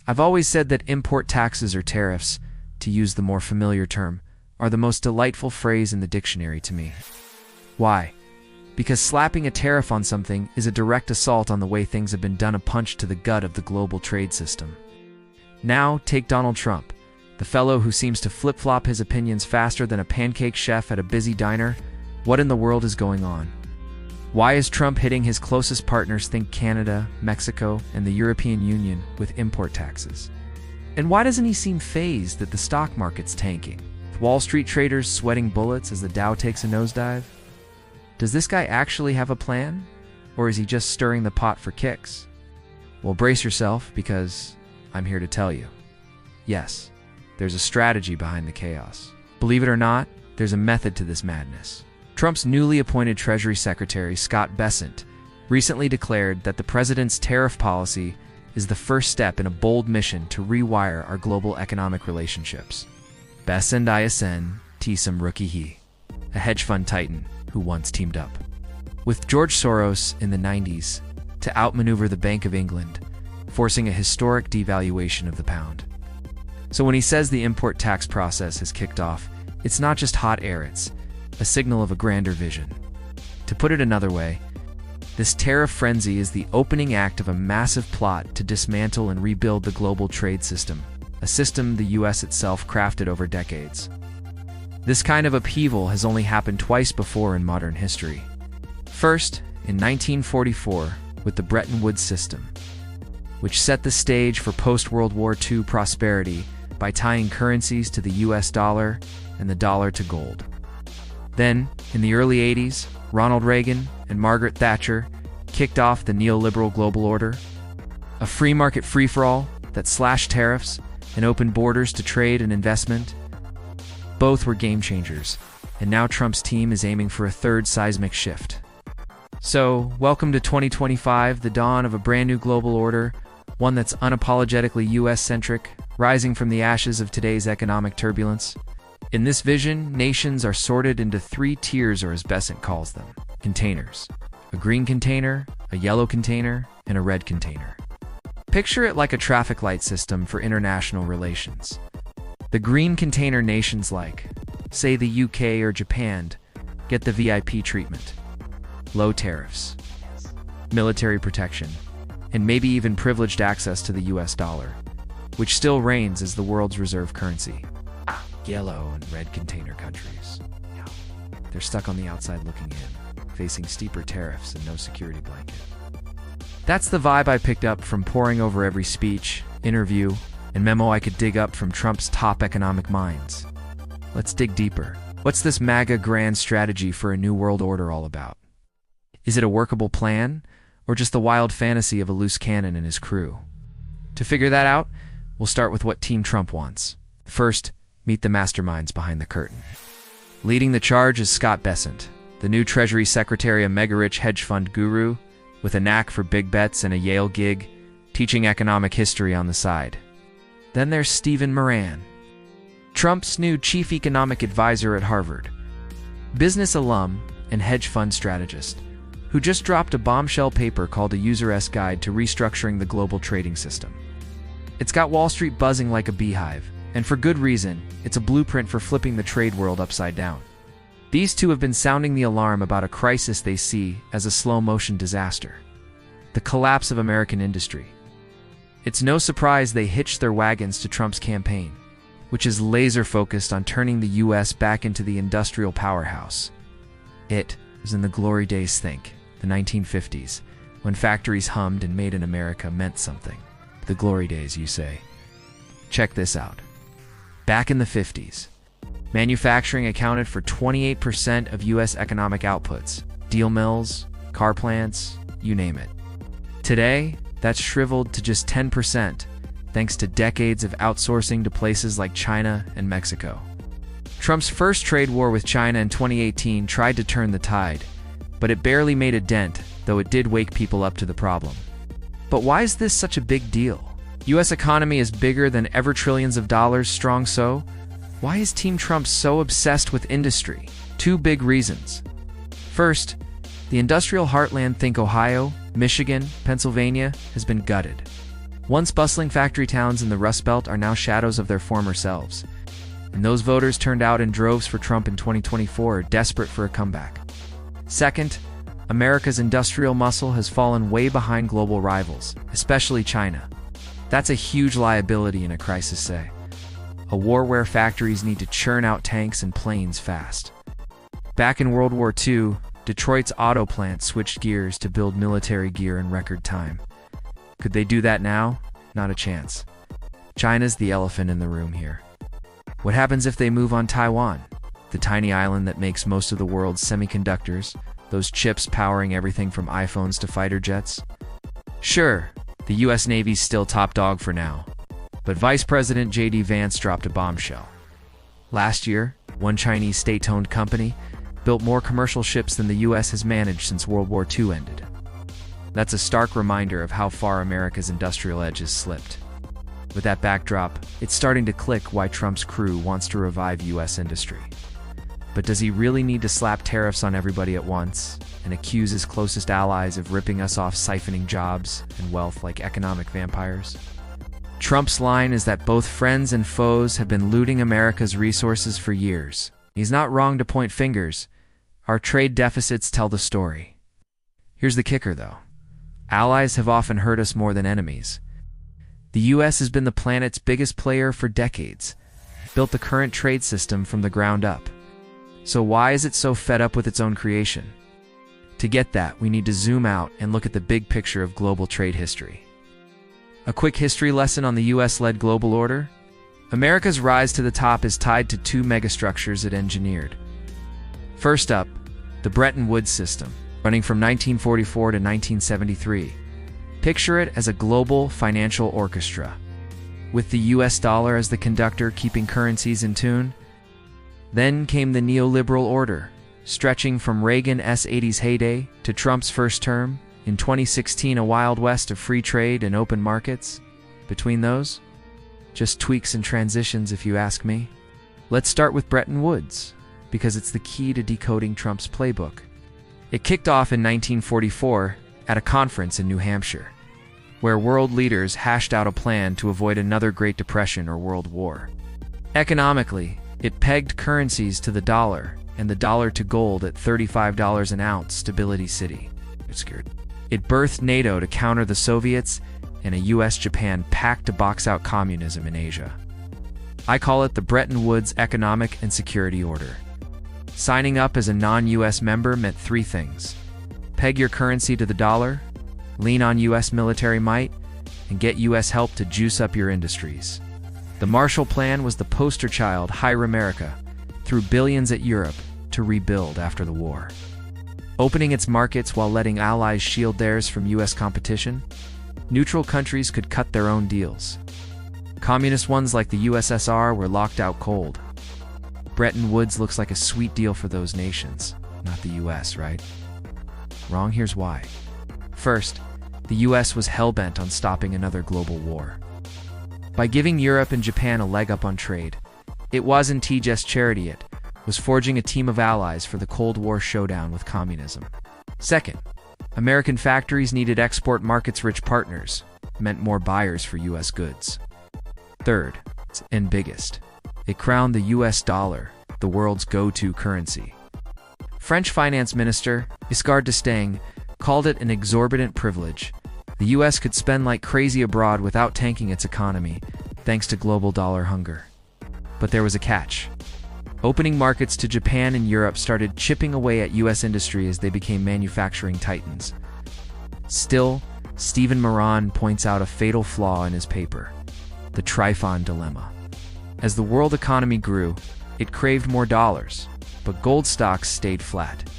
I've always said that import taxes or tariffs, to use the more familiar term, are the most delightful phrase in the dictionary to me. Why? Because slapping a tariff on something is a direct assault on the way things have been done, a punch to the gut of the global trade system. Now, take Donald Trump, the fellow who seems to flip-flop his opinions faster than a pancake chef at a busy diner. What in the world is going on? Why is Trump hitting his closest partners, think Canada, Mexico, and the European Union, with import taxes? And why doesn't he seem fazed that the stock market's tanking, with Wall Street traders sweating bullets as the Dow takes a nosedive? Does this guy actually have a plan? Or is he just stirring the pot for kicks? Well, brace yourself, because I'm here to tell you. Yes, there's a strategy behind the chaos. Believe it or not, there's a method to this madness. Trump's newly appointed Treasury Secretary, Scott Bessent, recently declared that the president's tariff policy is the first step in a bold mission to rewire our global economic relationships. Bessent ISN Tsum rookie he, a hedge fund titan who once teamed up with George Soros in the 90s to outmaneuver the Bank of England, forcing a historic devaluation of the pound. So when he says the import tax process has kicked off, it's not just hot air, it's a signal of a grander vision. To put it another way, this tariff frenzy is the opening act of a massive plot to dismantle and rebuild the global trade system, a system the US itself crafted over decades. This kind of upheaval has only happened twice before in modern history. First, in 1944, with the Bretton Woods system, which set the stage for post-World War II prosperity by tying currencies to the US dollar and the dollar to gold. Then, in the early 80s, Ronald Reagan and Margaret Thatcher kicked off the neoliberal global order, a free market free-for-all that slashed tariffs and opened borders to trade and investment. Both were game changers, and now Trump's team is aiming for a third seismic shift. So, welcome to 2025, the dawn of a brand new global order, one that's unapologetically US-centric, rising from the ashes of today's economic turbulence. In this vision, nations are sorted into three tiers, or as Bessent calls them, containers. A green container, a yellow container, and a red container. Picture it like a traffic light system for international relations. The green container nations like, say, the UK or Japan, get the VIP treatment. Low tariffs, military protection, and maybe even privileged access to the US dollar, which still reigns as the world's reserve currency. Yellow and red container countries. They're stuck on the outside looking in, facing steeper tariffs and no security blanket. That's the vibe I picked up from poring over every speech, interview, and memo I could dig up from Trump's top economic minds. Let's dig deeper. What's this MAGA grand strategy for a new world order all about? Is it a workable plan, or just the wild fantasy of a loose cannon and his crew? To figure that out, we'll start with what Team Trump wants. First, meet the masterminds behind the curtain. Leading the charge is Scott Bessent, the new Treasury Secretary, a mega-rich hedge fund guru with a knack for big bets and a Yale gig, teaching economic history on the side. Then there's Stephen Moran, Trump's new chief economic advisor at Harvard, business alum and hedge fund strategist, who just dropped a bombshell paper called A User's Guide to Restructuring the Global Trading System. It's got Wall Street buzzing like a beehive, and for good reason. It's a blueprint for flipping the trade world upside down. These two have been sounding the alarm about a crisis they see as a slow-motion disaster: the collapse of American industry. It's no surprise they hitched their wagons to Trump's campaign, which is laser-focused on turning the US back into the industrial powerhouse. It was in the glory days, think, the 1950s, when factories hummed and made in America meant something. The glory days, you say? Check this out. Back in the 50s, manufacturing accounted for 28% of US economic outputs. Steel mills, car plants, you name it. Today, that's shriveled to just 10%, thanks to decades of outsourcing to places like China and Mexico. Trump's first trade war with China in 2018 tried to turn the tide, but it barely made a dent, though it did wake people up to the problem. But why is this such a big deal? US economy is bigger than ever, trillions of dollars strong, so why is Team Trump so obsessed with industry? Two big reasons. First, the industrial heartland, think Ohio, Michigan, Pennsylvania, has been gutted. Once bustling factory towns in the Rust Belt are now shadows of their former selves. And those voters turned out in droves for Trump in 2024 are desperate for a comeback. Second, America's industrial muscle has fallen way behind global rivals, especially China. That's a huge liability in a crisis, say. A war where factories need to churn out tanks and planes fast. Back in World War II, Detroit's auto plant switched gears to build military gear in record time. Could they do that now? Not a chance. China's the elephant in the room here. What happens if they move on Taiwan, the tiny island that makes most of the world's semiconductors, those chips powering everything from iPhones to fighter jets? Sure, the US Navy's still top dog for now, but Vice President J.D. Vance dropped a bombshell. Last year, one Chinese state-owned company built more commercial ships than the US has managed since World War II ended. That's a stark reminder of how far America's industrial edge has slipped. With that backdrop, it's starting to click why Trump's crew wants to revive US industry. But does he really need to slap tariffs on everybody at once and accuse his closest allies of ripping us off, siphoning jobs and wealth like economic vampires? Trump's line is that both friends and foes have been looting America's resources for years. He's not wrong to point fingers. Our trade deficits tell the story. Here's the kicker, though. Allies have often hurt us more than enemies. The US has been the planet's biggest player for decades, built the current trade system from the ground up. So why is it so fed up with its own creation? To get that, we need to zoom out and look at the big picture of global trade history. A quick history lesson on the US-led global order? America's rise to the top is tied to two megastructures it engineered. First up, the Bretton Woods system, running from 1944 to 1973. Picture it as a global financial orchestra, with the US dollar as the conductor keeping currencies in tune. Then came the neoliberal order, stretching from Reagan's 80s heyday to Trump's first term, in 2016 a wild west of free trade and open markets. Between those, just tweaks and transitions if you ask me. Let's start with Bretton Woods, because it's the key to decoding Trump's playbook. It kicked off in 1944 at a conference in New Hampshire, where world leaders hashed out a plan to avoid another Great Depression or World War. Economically, it pegged currencies to the dollar and the dollar to gold at $35 an ounce, Stability City. It birthed NATO to counter the Soviets and a US-Japan pact to box out communism in Asia. I call it the Bretton Woods Economic and Security Order. Signing up as a non-US member meant three things: peg your currency to the dollar, lean on US military might, and get US help to juice up your industries. The Marshall Plan was the poster child Hire America, threw billions at Europe to rebuild after the war. Opening its markets while letting allies shield theirs from US competition, neutral countries could cut their own deals. Communist ones like the USSR were locked out cold. Bretton Woods looks like a sweet deal for those nations, not the US, right? Wrong, here's why. First, the US was hell-bent on stopping another global war. By giving Europe and Japan a leg up on trade, it wasn't just charity, it was forging a team of allies for the Cold War showdown with communism. Second, American factories needed export markets-rich partners, meant more buyers for US goods. Third, and biggest, it crowned the US dollar the world's go-to currency. French Finance Minister Giscard d'Estaing called it an exorbitant privilege. The US could spend like crazy abroad without tanking its economy, thanks to global dollar hunger. But there was a catch. Opening markets to Japan and Europe started chipping away at US industry as they became manufacturing titans. Still, Stephen Moran points out a fatal flaw in his paper: the Trifon dilemma. As the world economy grew, it craved more dollars, but gold stocks stayed flat.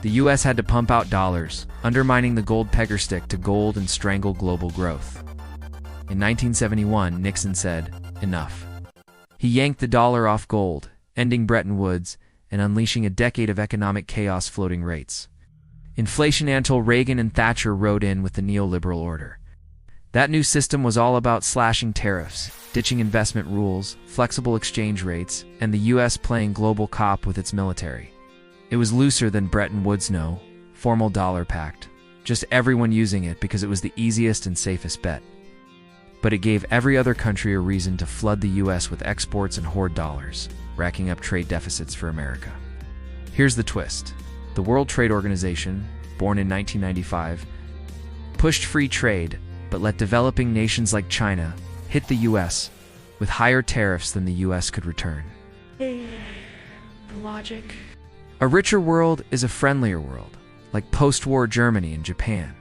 The US had to pump out dollars, undermining the gold pegger stick to gold and strangle global growth. In 1971, Nixon said, "Enough." He yanked the dollar off gold, ending Bretton Woods and unleashing a decade of economic chaos, floating rates. Inflation until Reagan and Thatcher rode in with the neoliberal order. That new system was all about slashing tariffs, ditching investment rules, flexible exchange rates, and the US playing global cop with its military. It was looser than Bretton Woods, no formal dollar pact, just everyone using it because it was the easiest and safest bet. but it gave every other country a reason to flood the US with exports and hoard dollars, racking up trade deficits for America. Here's the twist. The World Trade Organization, born in 1995, pushed free trade, but let developing nations like China hit the US with higher tariffs than the US could return. Logic. A richer world is a friendlier world, like post-war Germany and Japan.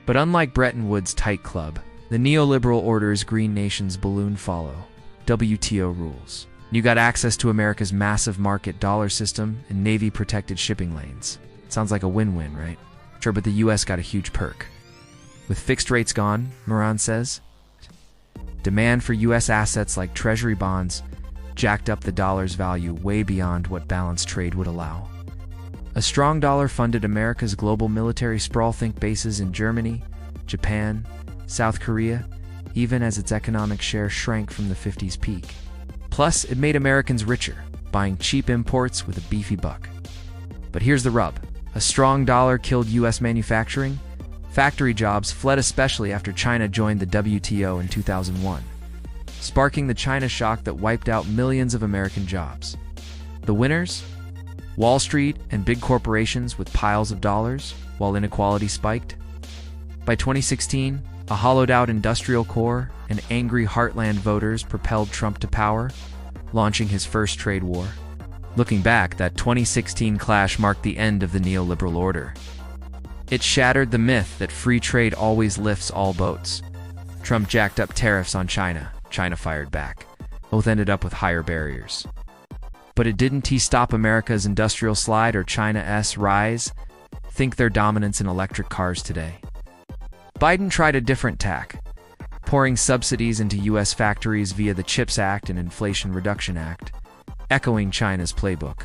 But unlike Bretton Woods' tight club, the neoliberal order's green nations balloon follow WTO rules. You got access to America's massive market dollar system and Navy-protected shipping lanes. Sounds like a win-win, right? Sure, but the US got a huge perk. With fixed rates gone, Moran says, demand for US assets like treasury bonds jacked up the dollar's value way beyond what balanced trade would allow. A strong dollar funded America's global military sprawl, think bases in Germany, Japan, South Korea, even as its economic share shrank from the 50s peak. Plus, it made Americans richer, buying cheap imports with a beefy buck. But here's the rub. A strong dollar killed US manufacturing. Factory jobs fled, especially after China joined the WTO in 2001, sparking the China shock that wiped out millions of American jobs. The winners? Wall Street and big corporations with piles of dollars, while inequality spiked. By 2016, a hollowed-out industrial core and angry heartland voters propelled Trump to power, launching his first trade war. Looking back, that 2016 clash marked the end of the neoliberal order. It shattered the myth that free trade always lifts all boats. Trump jacked up tariffs on China. China fired back. Both ended up with higher barriers. But it didn't stop America's industrial slide or China's rise. Think their dominance in electric cars today. Biden tried a different tack, pouring subsidies into U.S. factories via the CHIPS Act and Inflation Reduction Act, echoing China's playbook.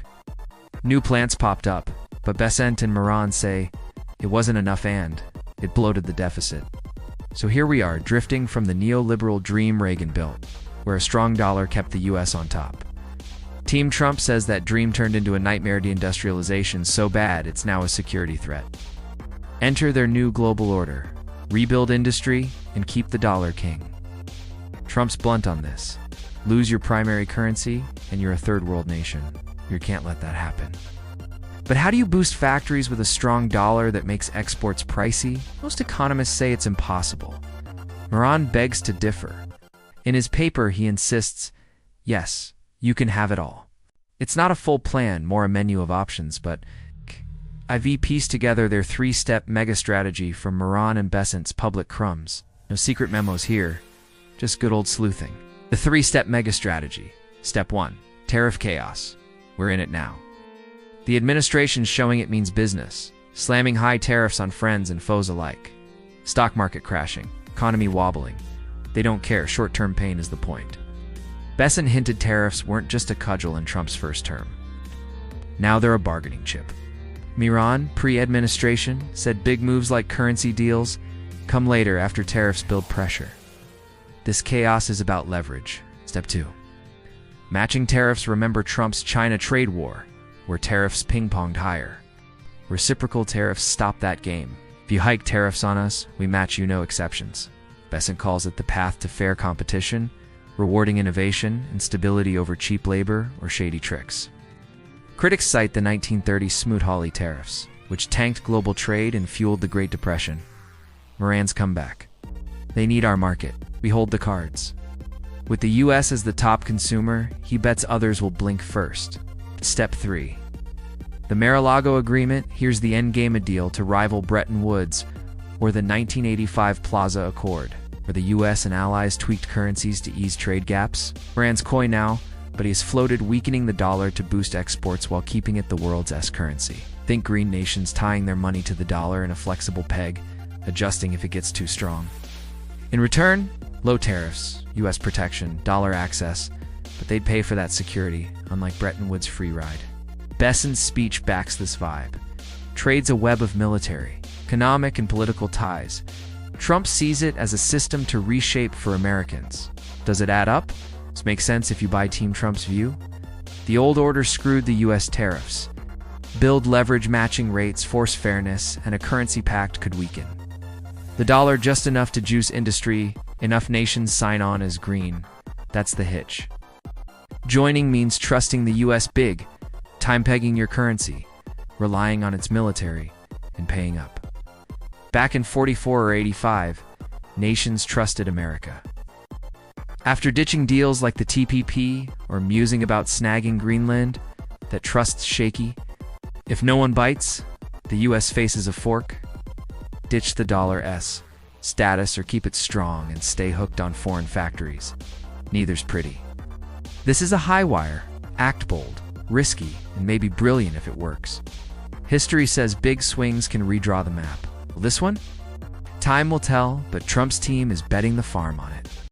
New plants popped up, but Besant and Moran say it wasn't enough and it bloated the deficit. So here we are, drifting from the neoliberal dream Reagan built, where a strong dollar kept the U.S. on top. Team Trump says that dream turned into a nightmare deindustrialization so bad it's now a security threat. Enter their new global order. Rebuild industry and keep the dollar king. Trump's blunt on this. Lose your primary currency and you're a third world nation. You can't let that happen. But how do you boost factories with a strong dollar that makes exports pricey? Most economists say it's impossible. Moran begs to differ. In his paper, he insists, yes, you can have it all. It's not a full plan, more a menu of options, but I've pieced together their three-step mega-strategy from Moran and Besant's public crumbs. No secret memos here, just good old sleuthing. The three-step mega-strategy. Step 1, tariff chaos. We're in it now. The administration's showing it means business, slamming high tariffs on friends and foes alike. Stock market crashing, economy wobbling. They don't care, short-term pain is the point. Besant hinted tariffs weren't just a cudgel in Trump's first term. Now they're a bargaining chip. Moran, pre-administration, said big moves like currency deals come later after tariffs build pressure. This chaos is about leverage. Step 2. Matching tariffs. Remember Trump's China trade war, where tariffs ping-ponged higher. Reciprocal tariffs stop that game. If you hike tariffs on us, we match you, no exceptions. Besant calls it the path to fair competition, rewarding innovation and stability over cheap labor or shady tricks. Critics cite the 1930s Smoot-Hawley tariffs, which tanked global trade and fueled the Great Depression. Moran's comeback. They need our market. We hold the cards. With the U.S. as the top consumer, he bets others will blink first. Step 3. The Mar-a-Lago Agreement. Here's the endgame, a deal to rival Bretton Woods or the 1985 Plaza Accord, where the U.S. and allies tweaked currencies to ease trade gaps. Moran's coy now, but he has floated, weakening the dollar to boost exports while keeping it the world's currency. Think green nations tying their money to the dollar in a flexible peg, adjusting if it gets too strong. In return, low tariffs, U.S. protection, dollar access, but they'd pay for that security, unlike Bretton Woods' free ride. Besant's speech backs this vibe. Trade's a web of military, economic, and political ties. Trump sees it as a system to reshape for Americans. Does it add up? This makes sense if you buy Team Trump's view. The old order screwed the U.S. tariffs. Build leverage, matching rates, force fairness, and a currency pact could weaken the dollar just enough to juice industry Enough nations sign on as green. That's the hitch. Joining means trusting the US big, time-pegging your currency, relying on its military, and paying up. Back in 44 or 85, nations trusted America. After ditching deals like the TPP or musing about snagging Greenland, that trust's shaky. If no one bites, the US faces a fork. Ditch the $S status or keep it strong and stay hooked on foreign factories. Neither's pretty. This is a high wire. Act bold, risky, and maybe brilliant if it works. History says big swings can redraw the map. Will this one? Time will tell, but Trump's team is betting the farm on it.